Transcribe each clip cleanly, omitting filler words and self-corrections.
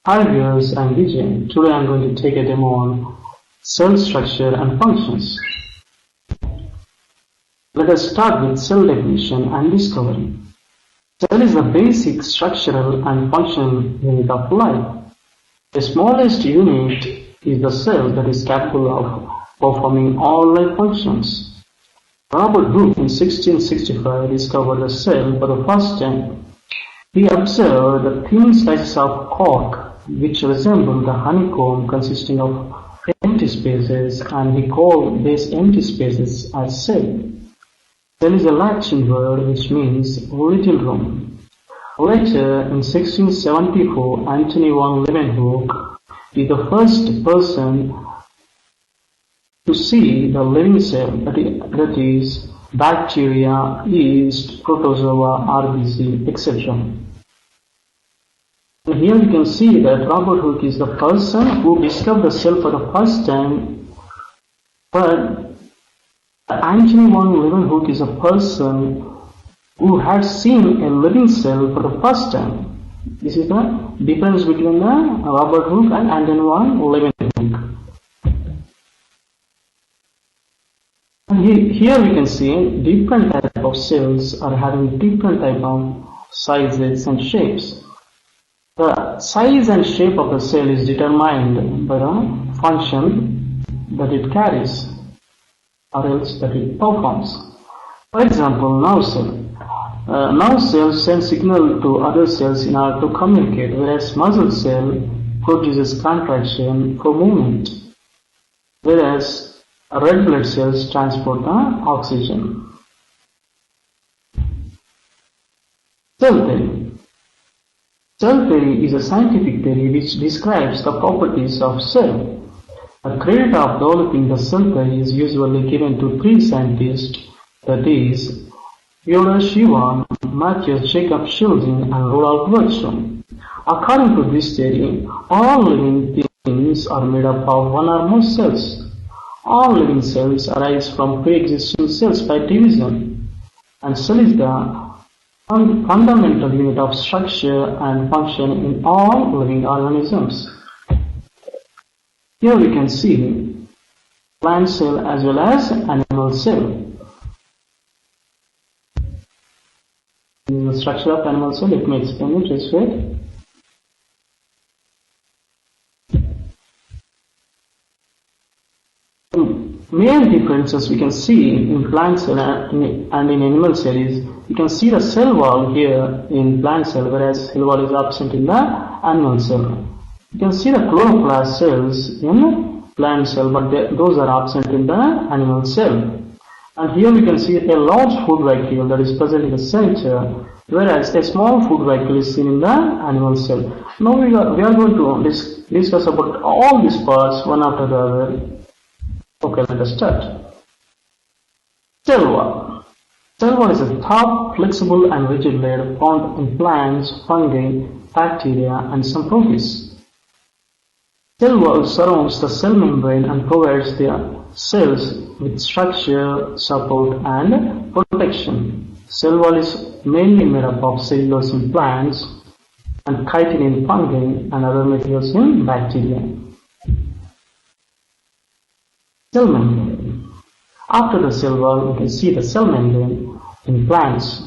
Hi viewers, I'm Vijay. Today I'm going to take a demo on cell structure and functions. Let us start with cell definition and discovery. Cell is the basic structural and functional unit of life. The smallest unit is the cell that is capable of performing all life functions. Robert Hooke in 1665 discovered the cell for the first time. He observed the thin slices of cork which resemble the honeycomb consisting of empty spaces, and he called these empty spaces as cell. Cell is a Latin word which means little room. Later, in 1674, Anthony van Leeuwenhoek is the first person to see the living cell, that is, bacteria, yeast, protozoa, RBC, etc. Here we can see that Robert Hooke is the person who discovered the cell for the first time, but Anthony van Leeuwenhoek is a person who had seen a living cell for the first time. This is the difference between Robert Hooke and Anthony van Leeuwenhoek. And here we can see different types of cells are having different type of sizes and shapes. The size and shape of the cell is determined by the function that it carries or else that it performs. For example, nerve cell. Nerve cells send signal to other cells in order to communicate, whereas muscle cell produces contraction for movement, whereas red blood cells transport the oxygen. Cell theory. Cell theory is a scientific theory which describes the properties of cell. The credit of developing the cell theory is usually given to three scientists, that is, Theodor Schwann, Matthias Jacob Schilling, and Rudolf Virchow. According to this theory, all living things are made up of one or more cells. All living cells arise from pre-existing cells by division, and cell is the fundamental unit of structure and function in all living organisms. Here we can see plant cell as well as animal cell. This is the structure of animal cell. Let me explain it this way. Main differences we can see in plant cell and in animal cell is you can see the cell wall here in plant cell, whereas cell wall is absent in the animal cell. You can see the chloroplast cells in plant cell, but those are absent in the animal cell. And here we can see a large food vacuole that is present in the center, whereas a small food vacuole is seen in the animal cell. Now we are going to discuss about all these parts one after the other. Okay, let us start. Cell wall. Cell wall is a tough, flexible and rigid layer found in plants, fungi, bacteria and some protists. Cell wall surrounds the cell membrane and provides the cells with structure, support and protection. Cell wall is mainly made up of cellulose in plants and chitin in fungi and other materials in bacteria. Cell membrane. After the cell wall, we can see the cell membrane in plants.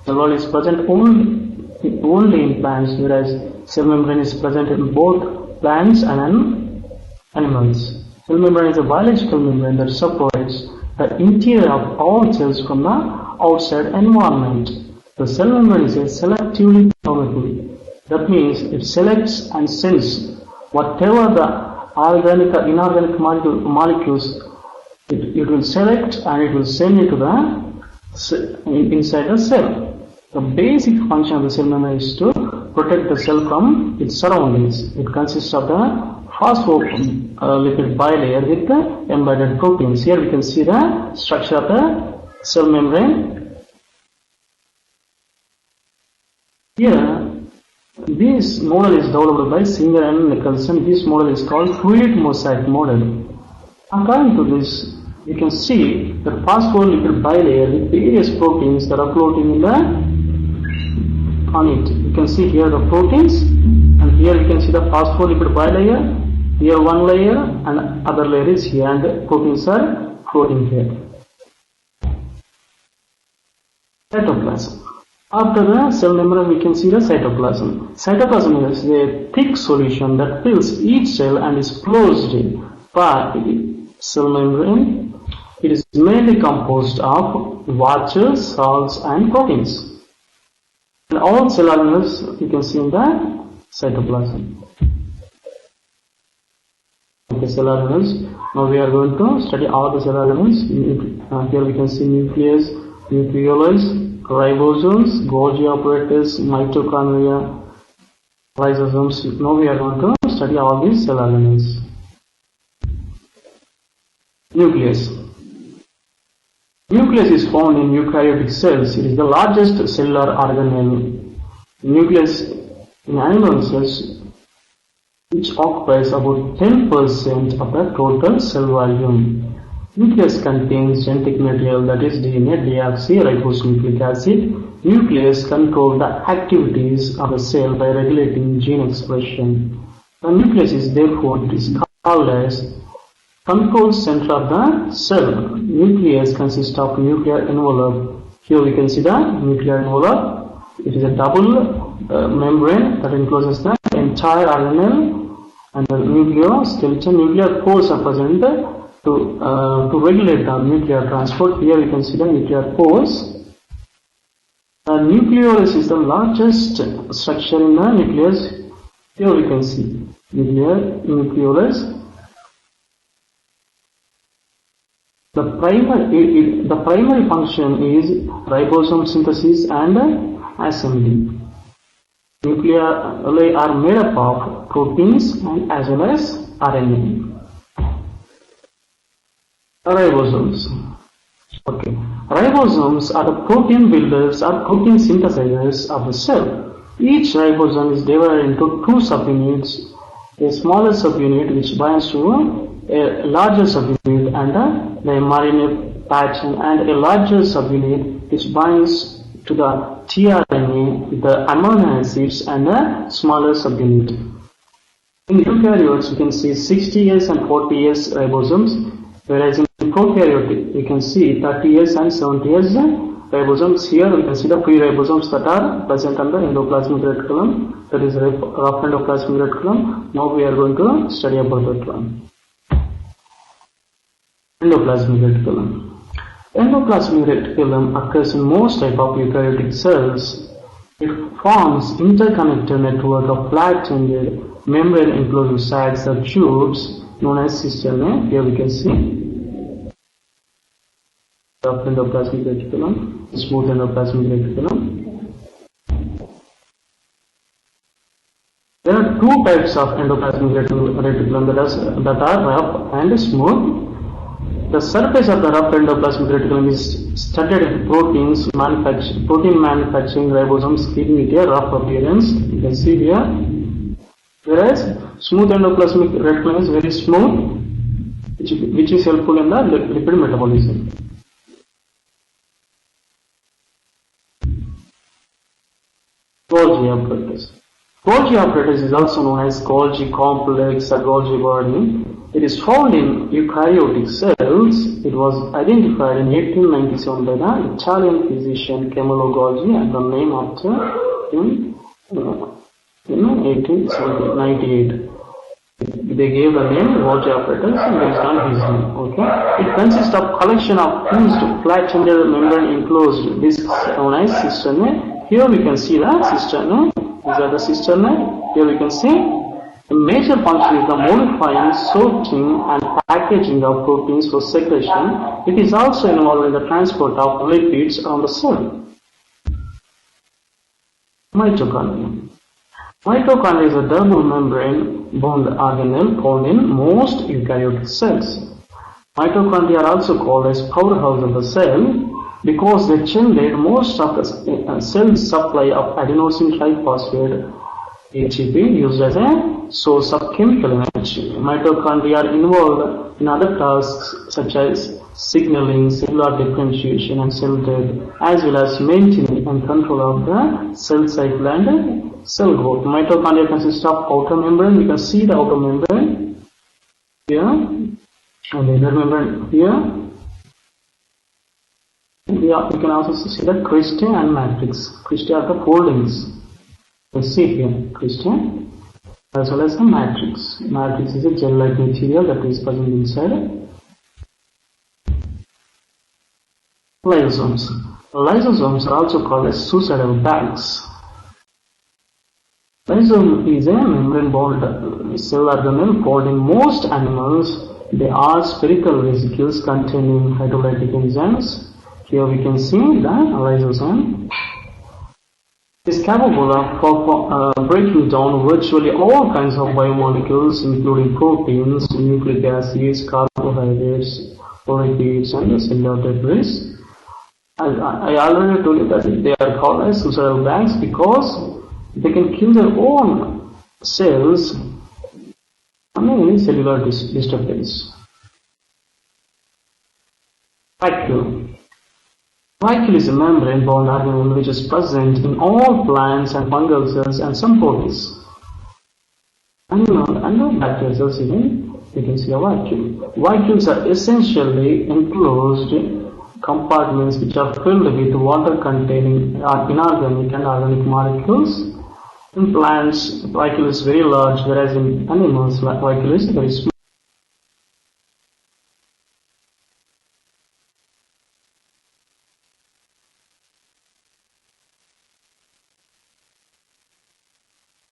Cell wall is present only in plants, whereas cell membrane is present in both plants and animals. Cell membrane is a biological membrane that separates the interior of all cells from the outside environment. The cell membrane is selectively permeable. That means it selects and sends whatever the organic or inorganic molecules it will select and it will send it to the inside the cell. The basic function of the cell membrane is to protect the cell from its surroundings. It consists of the phospholipid bilayer with the embedded proteins. Here we can see the structure of the cell membrane. Here, this model is developed by Singer and Nicholson. This model is called fluid mosaic model. According to this, you can see the phospholipid bilayer with various proteins that are floating on it. You can see here the proteins And here you can see the phospholipid bilayer. Here one layer and other layer is here, and proteins are floating here. Cytoplasm. After the cell membrane, we can see the cytoplasm. Cytoplasm is a thick solution that fills each cell and is closed by cell membrane. It is mainly composed of water, salts, and proteins. And all cell organelles you can see in the cytoplasm. Okay, cell organelles. Now we are going to study all the cell organelles. Here we can see nucleus, nucleolus, ribosomes, Golgi apparatus, mitochondria, lysosomes. Now we are going to study all these cell organelles. Nucleus. Nucleus is found in eukaryotic cells. It is the largest cellular organelle. Nucleus in animal cells, which occupies about 10% of the total cell volume. Nucleus contains genetic material, that is DNA, deoxyribonucleic acid. Nucleus controls the activities of the cell by regulating gene expression. The nucleus is therefore called as control center of the cell. Nucleus consists of nuclear envelope. Here we can see the nuclear envelope. It is a double membrane that encloses the entire organelle, and the nucleoskeleton. Nuclear pores are present to regulate the nuclear transport. Here you can see the nuclear pores. The nucleolus is the largest structure in the nucleus. Here we can see nucleolus. The primary function is ribosome synthesis and assembly. Nucleoli are made up of proteins and as well as RNA. Ribosomes. Okay. Ribosomes are the protein builders or protein synthesizers of the cell. Each ribosome is divided into two subunits. A smaller subunit which binds to a larger subunit and the mRNA pattern, and a larger subunit which binds to the tRNA, the amino acids, and a smaller subunit. In eukaryotes, you can see 60S and 40S ribosomes, whereas in prokaryote, you can see 30S and 70S ribosomes. Here we can see the pre-ribosomes that are present on the endoplasmic reticulum, that is rough endoplasmic reticulum. Now we are going to study about that one. Endoplasmic reticulum. Endoplasmic reticulum occurs in most type of eukaryotic cells. It forms interconnected network of flat-ended membrane-enclosed sacs or tubes known as cisternae. Here we can see rough endoplasmic reticulum, smooth endoplasmic reticulum. There are two types of endoplasmic reticulum that are rough and smooth. The surface of the rough endoplasmic reticulum is studded with protein manufacturing ribosomes, giving it a rough appearance. You can see here. Whereas smooth endoplasmic reticulum is very smooth, which is helpful in the lipid metabolism. Golgi apparatus. Golgi apparatus is also known as Golgi complex or Golgi body. It is found in eukaryotic cells. It was identified in 1897 by the Italian physician Camillo Golgi, and the name after him in 1898. They gave the name Golgi apparatus based on his name. Okay. It consists of collection of fused flat-ended membrane-enclosed discs known as cisternae. Here we can see the cisternae. These are the cisternae. Here we can see. The major function is the modifying, sorting, and packaging of proteins for secretion. It is also involved in the transport of lipids around the cell. Mitochondria. Mitochondria is a double membrane bound organelle found in most eukaryotic cells. Mitochondria are also called as powerhouse of the cell because they generate most of the cell supply of adenosine triphosphate. ATP used as a source of chemical energy. Mitochondria are involved in other tasks such as signaling, cellular differentiation and cell death, as well as maintaining and control of the cell cycle and cell growth. Mitochondria consists of outer membrane. We can see the outer membrane here and the inner membrane here. We can also see the cristae and matrix. Cristae are the foldings. You see here, cristae as well as the matrix. Matrix is a gel-like material that is present inside. Lysosomes. Lysosomes are also called as suicidal bags. Lysosome is a membrane-bound cell organelle found in most animals. They are spherical vesicles containing hydrolytic enzymes. Here we can see the lysosome is capable of breaking down virtually all kinds of biomolecules, including proteins, nucleic acids, carbohydrates, lipids, and cellular debris. I already told you that they are called as suicidal bags because they can kill their own cells under any cellular disturbance. Vacuole. Vacuole is a membrane-bound organelle which is present in all plants and fungal cells and some protists. And bacterial cells even, you can see a vacuole. Vacuoles are essentially enclosed compartments which are filled with water containing inorganic and organic molecules. In plants, vacuole is very large, whereas in animals, vacuole is very small.